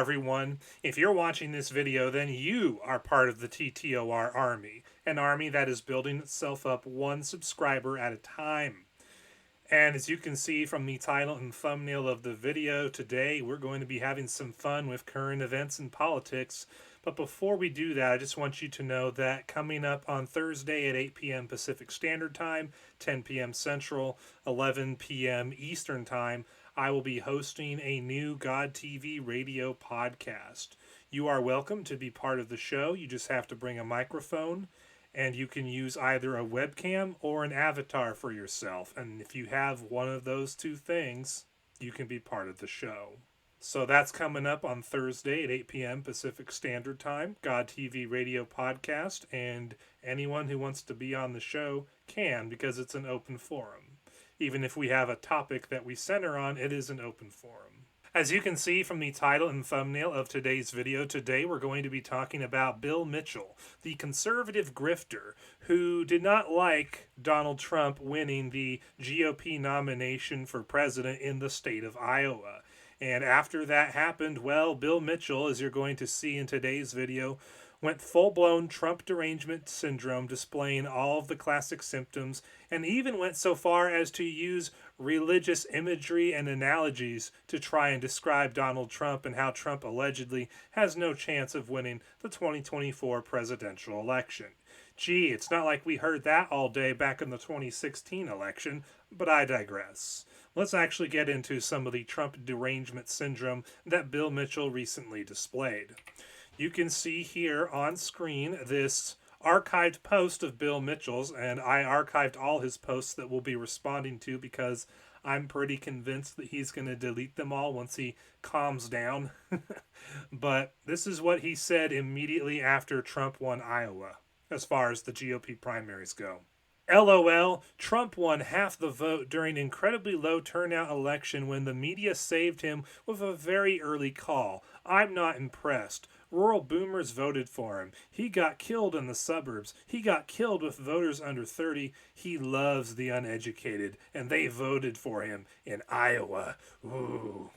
everyone. If you're watching this video, then you are part of the TTOR Army, an army that is building itself up one subscriber at a time. And as you can see from the title and thumbnail of the video, today we're going to be having some fun with current events and politics. But before we do that, I just want you to know that coming up on Thursday at 8 p.m. Pacific Standard Time, 10 p.m. Central, 11 p.m. Eastern Time, I will be hosting a new God TV radio podcast. You are welcome to be part of the show. You just have to bring a microphone, and you can use either a webcam or an avatar for yourself. And if you have one of those two things, you can be part of the show. So that's coming up on Thursday at 8 p.m. Pacific Standard Time, God TV Radio Podcast, and anyone who wants to be on the show can, because it's an open forum. Even if we have a topic that we center on, it is an open forum. As you can see from the title and thumbnail of today's video, today we're going to be talking about Bill Mitchell, the conservative grifter who did not like Donald Trump winning the GOP nomination for president in the state of Iowa. And after that happened, well, Bill Mitchell, as you're going to see in today's video, went full-blown Trump derangement syndrome, displaying all of the classic symptoms, and even went so far as to use religious imagery and analogies to try and describe Donald Trump and how Trump allegedly has no chance of winning the 2024 presidential election. Gee, it's not like we heard that all day back in the 2016 election, but I digress. Let's actually get into some of the Trump derangement syndrome that Bill Mitchell recently displayed. You can see here on screen this archived post of Bill Mitchell's, and I archived all his posts that we'll be responding to because I'm pretty convinced that he's going to delete them all once he calms down. But this is what he said immediately after Trump won Iowa, as far as the GOP primaries go. LOL, Trump won half the vote during an incredibly low turnout election when the media saved him with a very early call. I'm not impressed. Rural boomers voted for him. He got killed in the suburbs. He got killed with voters under 30. He loves the uneducated, and they voted for him in Iowa. Ooh.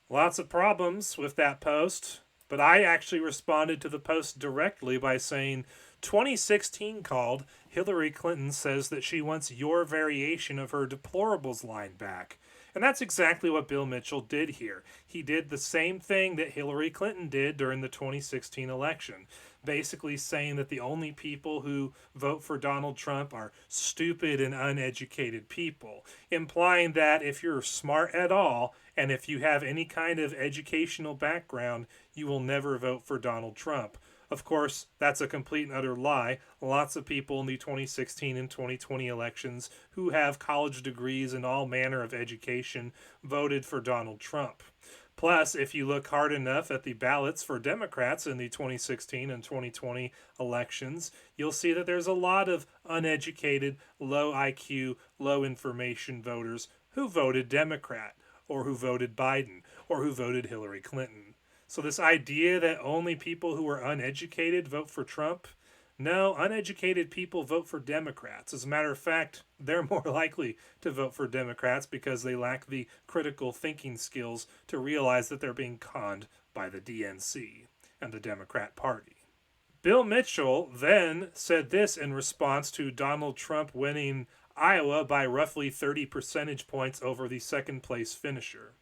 Lots of problems with that post, but I actually responded to the post directly by saying, 2016 called, Hillary Clinton says that she wants your variation of her deplorables line back. And that's exactly what Bill Mitchell did here. He did the same thing that Hillary Clinton did during the 2016 election, basically saying that the only people who vote for Donald Trump are stupid and uneducated people, implying that if you're smart at all, and if you have any kind of educational background, you will never vote for Donald Trump. Of course, that's a complete and utter lie. Lots of people in the 2016 and 2020 elections who have college degrees and all manner of education voted for Donald Trump. Plus, if you look hard enough at the ballots for Democrats in the 2016 and 2020 elections, you'll see that there's a lot of uneducated, low IQ, low information voters who voted Democrat, or who voted Biden, or who voted Hillary Clinton. So this idea that only people who are uneducated vote for Trump, no, uneducated people vote for Democrats. As a matter of fact, they're more likely to vote for Democrats because they lack the critical thinking skills to realize that they're being conned by the DNC and the Democrat Party. Bill Mitchell then said this in response to Donald Trump winning Iowa by roughly 30 percentage points over the second place finisher.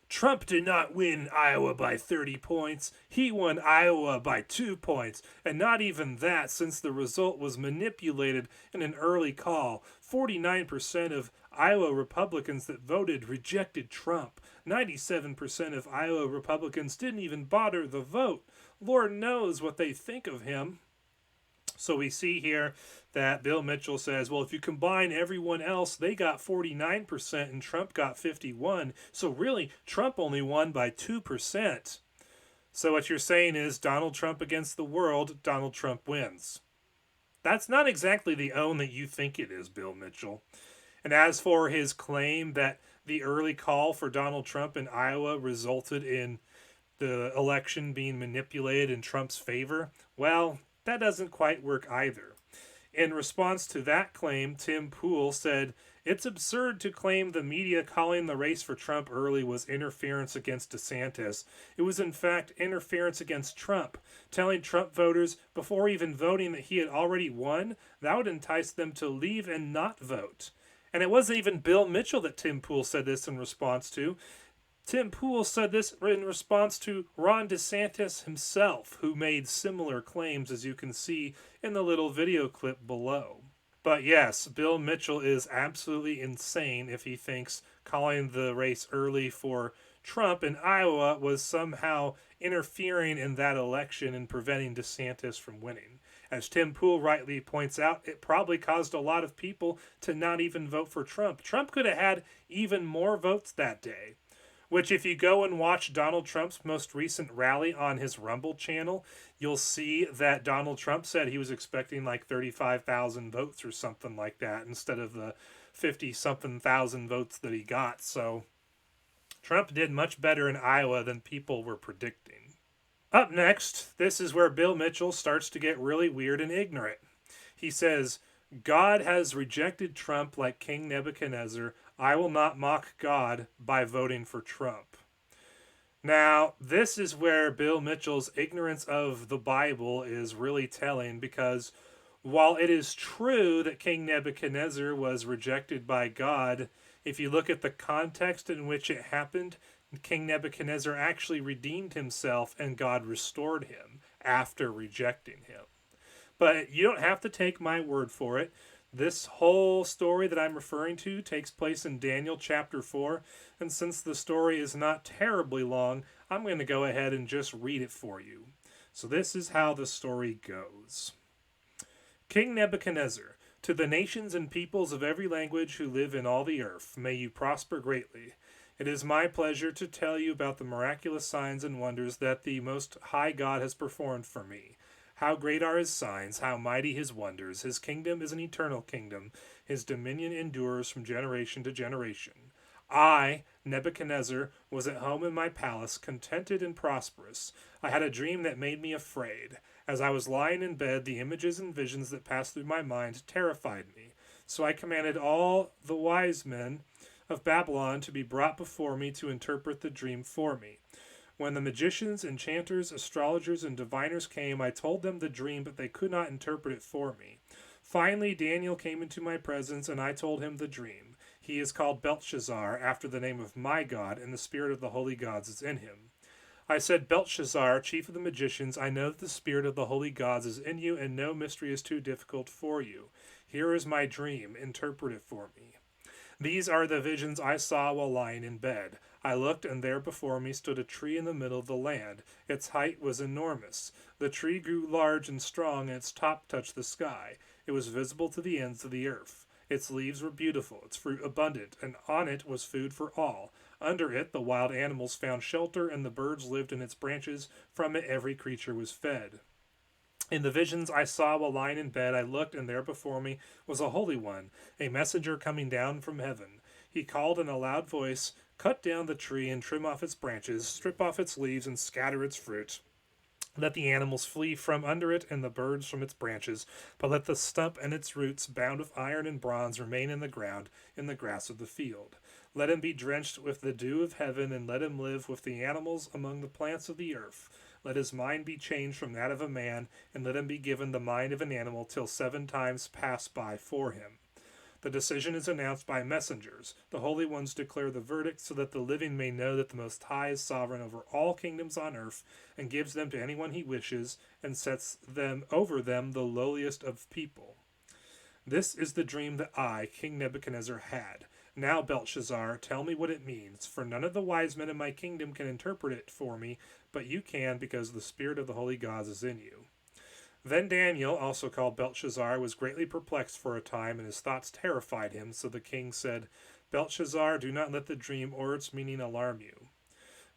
Trump did not win Iowa by 30 points. He won Iowa by 2 points, and not even that since the result was manipulated in an early call. 49% of Iowa Republicans that voted rejected Trump. 97% of Iowa Republicans didn't even bother the vote. Lord knows what they think of him. So we see here that Bill Mitchell says, well, if you combine everyone else, they got 49% and Trump got 51%. So really, Trump only won by 2%. So what you're saying is Donald Trump against the world, Donald Trump wins. That's not exactly the own that you think it is, Bill Mitchell. And as for his claim that the early call for Donald Trump in Iowa resulted in the election being manipulated in Trump's favor, well, that doesn't quite work either. In response to that claim, Tim Pool said, "It's absurd to claim the media calling the race for Trump early was interference against DeSantis. It was, in fact, interference against Trump. Telling Trump voters before even voting that he had already won, that would entice them to leave and not vote." And it wasn't even Bill Mitchell that Tim Pool said this in response to. Tim Pool said this in response to Ron DeSantis himself, who made similar claims, as you can see in the little video clip below. But yes, Bill Mitchell is absolutely insane if he thinks calling the race early for Trump in Iowa was somehow interfering in that election and preventing DeSantis from winning. As Tim Pool rightly points out, it probably caused a lot of people to not even vote for Trump. Trump could have had even more votes that day. Which, if you go and watch Donald Trump's most recent rally on his Rumble channel, you'll see that Donald Trump said he was expecting like 35,000 votes or something like that instead of the 50-something thousand votes that he got. So Trump did much better in Iowa than people were predicting. Up next, this is where Bill Mitchell starts to get really weird and ignorant. He says, "God has rejected Trump like King Nebuchadnezzar. I will not mock God by voting for Trump." Now, this is where Bill Mitchell's ignorance of the Bible is really telling, because while it is true that King Nebuchadnezzar was rejected by God, if you look at the context in which it happened, King Nebuchadnezzar actually redeemed himself and God restored him after rejecting him. But you don't have to take my word for it. This whole story that I'm referring to takes place in Daniel chapter 4, and since the story is not terribly long, I'm going to go ahead and just read it for you. So this is how the story goes. King Nebuchadnezzar, to the nations and peoples of every language who live in all the earth, may you prosper greatly. It is my pleasure to tell you about the miraculous signs and wonders that the Most High God has performed for me. How great are his signs, how mighty his wonders. His kingdom is an eternal kingdom. His dominion endures from generation to generation. I, Nebuchadnezzar, was at home in my palace, contented and prosperous. I had a dream that made me afraid. As I was lying in bed, the images and visions that passed through my mind terrified me. So I commanded all the wise men of Babylon to be brought before me to interpret the dream for me. When the magicians, enchanters, astrologers, and diviners came, I told them the dream, but they could not interpret it for me. Finally, Daniel came into my presence, and I told him the dream. He is called Belshazzar, after the name of my God, and the spirit of the holy gods is in him. I said, "Belshazzar, chief of the magicians, I know that the spirit of the holy gods is in you, and no mystery is too difficult for you. Here is my dream. Interpret it for me. These are the visions I saw while lying in bed. I looked, and there before me stood a tree in the middle of the land. Its height was enormous. The tree grew large and strong, and its top touched the sky. It was visible to the ends of the earth. Its leaves were beautiful, its fruit abundant, and on it was food for all. Under it the wild animals found shelter, and the birds lived in its branches. From it every creature was fed. In the visions I saw while lying in bed, I looked, and there before me was a Holy One, a messenger coming down from heaven. He called in a loud voice, 'Cut down the tree and trim off its branches, strip off its leaves and scatter its fruit. Let the animals flee from under it and the birds from its branches, but let the stump and its roots, bound with iron and bronze, remain in the ground, in the grass of the field. Let him be drenched with the dew of heaven, and let him live with the animals among the plants of the earth. Let his mind be changed from that of a man, and let him be given the mind of an animal till 7 times pass by for him.' The decision is announced by messengers. The holy ones declare the verdict so that the living may know that the Most High is sovereign over all kingdoms on earth and gives them to anyone he wishes and sets them over them the lowliest of people. This is the dream that I, King Nebuchadnezzar, had. Now, Belshazzar, tell me what it means, for none of the wise men in my kingdom can interpret it for me, but you can because the spirit of the holy gods is in you." Then Daniel, also called Belshazzar, was greatly perplexed for a time, and his thoughts terrified him. So the king said, "Belshazzar, do not let the dream or its meaning alarm you."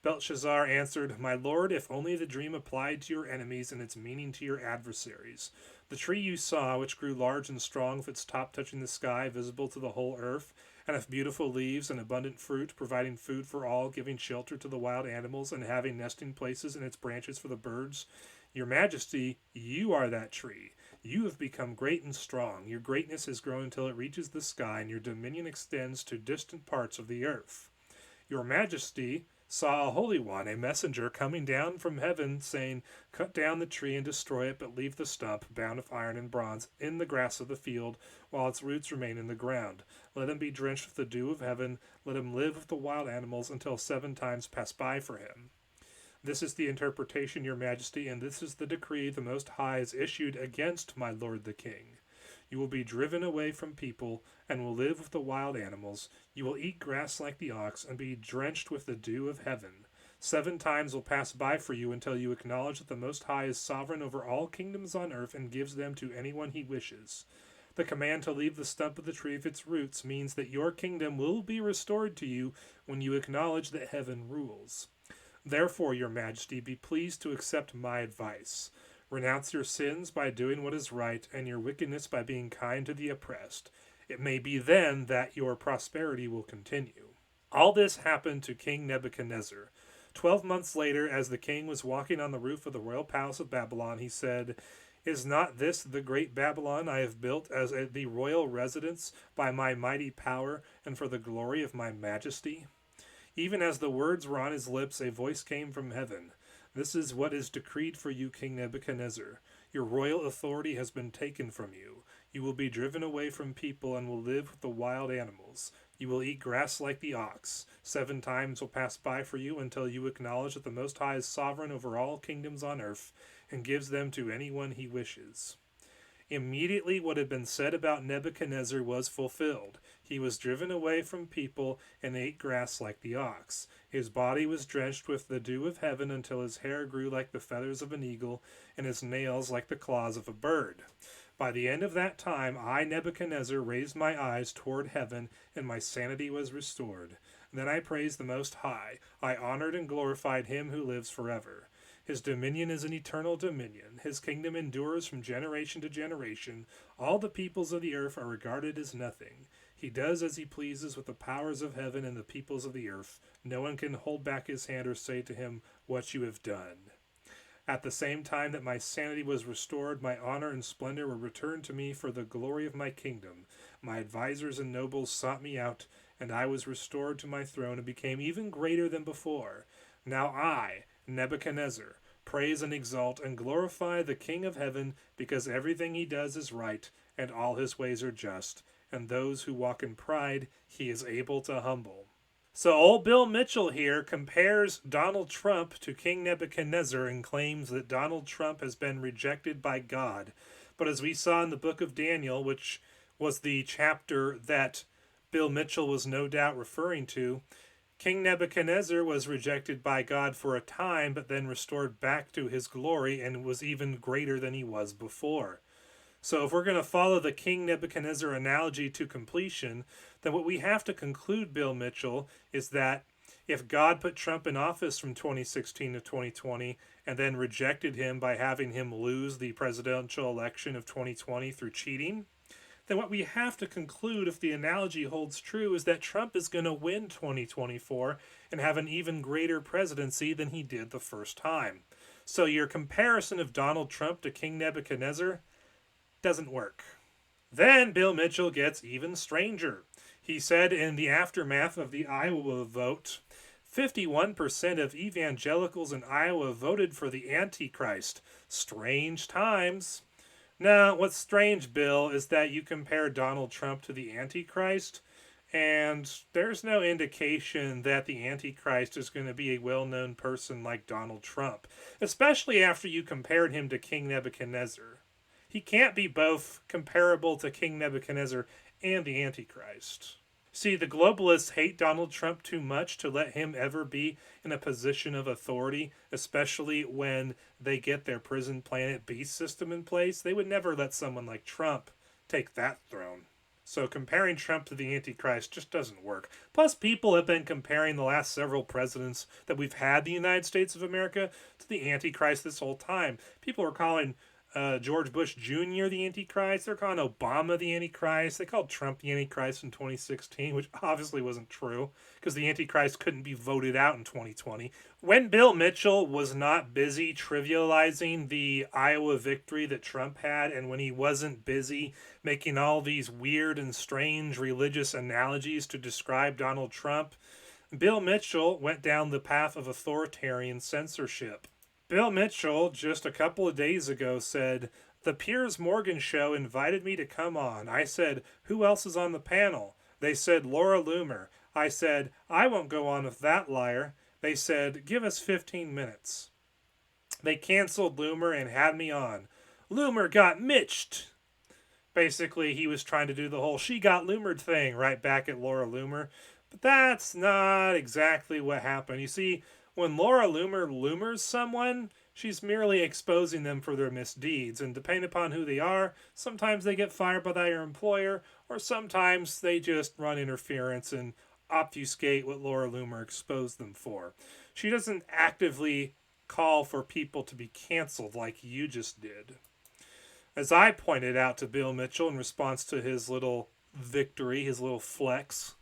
Belshazzar answered, "My lord, if only the dream applied to your enemies and its meaning to your adversaries. The tree you saw, which grew large and strong, with its top touching the sky, visible to the whole earth, and with beautiful leaves and abundant fruit, providing food for all, giving shelter to the wild animals, and having nesting places in its branches for the birds. Your Majesty, you are that tree. You have become great and strong. Your greatness has grown until it reaches the sky, and your dominion extends to distant parts of the earth. Your Majesty saw a holy one, a messenger, coming down from heaven, saying, Cut down the tree and destroy it, but leave the stump, bound with iron and bronze, in the grass of the field, while its roots remain in the ground. Let him be drenched with the dew of heaven. Let him live with the wild animals until 7 times pass by for him. This is the interpretation, Your Majesty, and this is the decree the Most High has issued against my lord the king. You will be driven away from people, and will live with the wild animals. You will eat grass like the ox, and be drenched with the dew of heaven. 7 times will pass by for you until you acknowledge that the Most High is sovereign over all kingdoms on earth and gives them to anyone he wishes. The command to leave the stump of the tree of its roots means that your kingdom will be restored to you when you acknowledge that heaven rules. Therefore, Your Majesty, be pleased to accept my advice. Renounce your sins by doing what is right, and your wickedness by being kind to the oppressed. It may be then that your prosperity will continue. All this happened to King Nebuchadnezzar. 12 months later, as the king was walking on the roof of the royal palace of Babylon, he said, Is not this the great Babylon I have built as the royal residence by my mighty power and for the glory of my majesty? Even as the words were on his lips, a voice came from heaven. This is what is decreed for you, King Nebuchadnezzar. Your royal authority has been taken from you. You will be driven away from people and will live with the wild animals. You will eat grass like the ox. 7 times will pass by for you until you acknowledge that the Most High is sovereign over all kingdoms on earth and gives them to anyone he wishes. Immediately what had been said about Nebuchadnezzar was fulfilled. He was driven away from people and ate grass like the ox. His body was drenched with the dew of heaven until his hair grew like the feathers of an eagle and his nails like the claws of a bird. By the end of that time, I, Nebuchadnezzar, raised my eyes toward heaven, and my sanity was restored. Then I praised the Most High. I honored and glorified him who lives forever. His dominion is an eternal dominion. His kingdom endures from generation to generation. All the peoples of the earth are regarded as nothing. He does as he pleases with the powers of heaven and the peoples of the earth. No one can hold back his hand or say to him, What you have done. At the same time that my sanity was restored, my honor and splendor were returned to me for the glory of my kingdom. My advisors and nobles sought me out, and I was restored to my throne and became even greater than before. Now I, Nebuchadnezzar, praise and exalt and glorify the King of heaven, because everything he does is right, and all his ways are just, and those who walk in pride he is able to humble. So old Bill Mitchell here compares Donald Trump to King Nebuchadnezzar and claims that Donald Trump has been rejected by God. But as we saw in the book of Daniel, which was the chapter that Bill Mitchell was no doubt referring to, King Nebuchadnezzar was rejected by God for a time, but then restored back to his glory and was even greater than he was before. So if we're going to follow the King Nebuchadnezzar analogy to completion, then what we have to conclude, Bill Mitchell, is that if God put Trump in office from 2016 to 2020 and then rejected him by having him lose the presidential election of 2020 through cheating, then what we have to conclude, if the analogy holds true, is that Trump is going to win 2024 and have an even greater presidency than he did the first time. So your comparison of Donald Trump to King Nebuchadnezzar doesn't work. Then Bill Mitchell gets even stranger. He said in the aftermath of the Iowa vote, 51% of evangelicals in Iowa voted for the Antichrist. Strange times. Now, what's strange, Bill, is that you compare Donald Trump to the Antichrist, and there's no indication that the Antichrist is going to be a well-known person like Donald Trump, especially after you compared him to King Nebuchadnezzar. He can't be both comparable to King Nebuchadnezzar and the Antichrist. See, the globalists hate Donald Trump too much to let him ever be in a position of authority, especially when they get their prison planet beast system in place. They would never let someone like Trump take that throne. So comparing Trump to the Antichrist just doesn't work. Plus, people have been comparing the last several presidents that we've had in the United States of America to the Antichrist this whole time. People are calling George Bush Jr. the Antichrist. They're calling Obama the Antichrist. They called Trump the Antichrist in 2016, which obviously wasn't true because the Antichrist couldn't be voted out in 2020. When Bill Mitchell was not busy trivializing the Iowa victory that Trump had, and when he wasn't busy making all these weird and strange religious analogies to describe Donald Trump, Bill Mitchell went down the path of authoritarian censorship. Bill Mitchell, just a couple of days ago, said, "The Piers Morgan show invited me to come on. I said, who else is on the panel? They said, Laura Loomer. I said, I won't go on with that liar. They said, give us 15 minutes. They canceled Loomer and had me on. Loomer got mitched." Basically, he was trying to do the whole she got Loomered thing right back at Laura Loomer. But that's not exactly what happened. You see, when Laura Loomer loomers someone, she's merely exposing them for their misdeeds. And depending upon who they are, sometimes they get fired by their employer, or sometimes they just run interference and obfuscate what Laura Loomer exposed them for. She doesn't actively call for people to be canceled like you just did. As I pointed out to Bill Mitchell in response to his little victory, his little flex,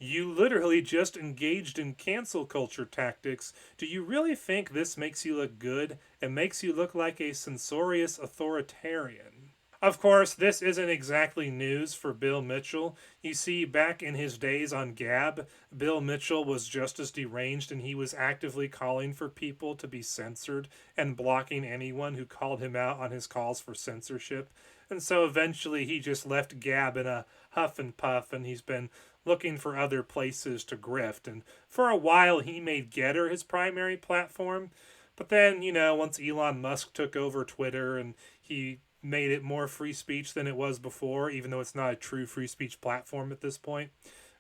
you literally just engaged in cancel culture tactics. Do you really think this makes you look good and makes you look like a censorious authoritarian? Of course, this isn't exactly news for Bill Mitchell. You see, back in his days on Gab, Bill Mitchell was just as deranged, and he was actively calling for people to be censored and blocking anyone who called him out on his calls for censorship. And so eventually he just left Gab in a huff and puff, and he's been looking for other places to grift. And for a while he made Getter his primary platform. But then, once Elon Musk took over Twitter and he made it more free speech than it was before, even though it's not a true free speech platform at this point,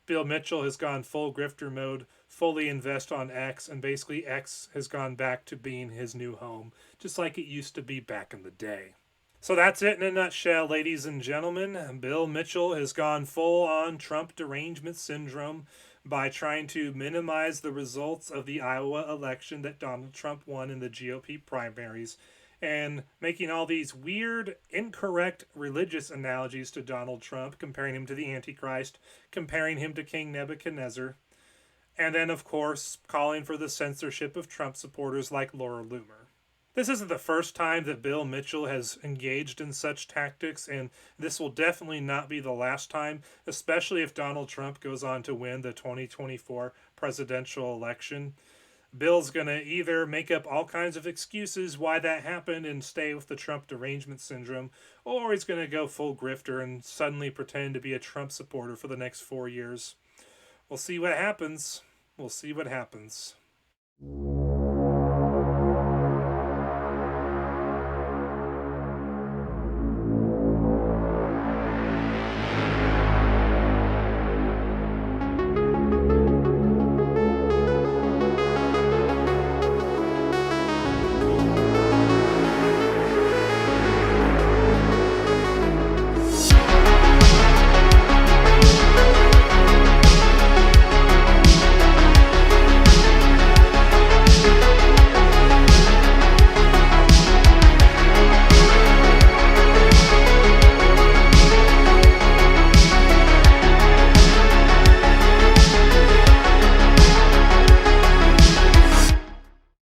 Bill Mitchell has gone full grifter mode, fully invest on X, and basically X has gone back to being his new home, just like it used to be back in the day. So that's it in a nutshell, ladies and gentlemen. Bill Mitchell has gone full on Trump derangement syndrome by trying to minimize the results of the Iowa election that Donald Trump won in the GOP primaries, and making all these weird, incorrect religious analogies to Donald Trump, comparing him to the Antichrist, comparing him to King Nebuchadnezzar, and then, of course, calling for the censorship of Trump supporters like Laura Loomer. This isn't the first time that Bill Mitchell has engaged in such tactics, and this will definitely not be the last time, especially if Donald Trump goes on to win the 2024 presidential election. Bill's going to either make up all kinds of excuses why that happened and stay with the Trump derangement syndrome, or he's going to go full grifter and suddenly pretend to be a Trump supporter for the next 4 years. We'll see what happens. We'll see what happens.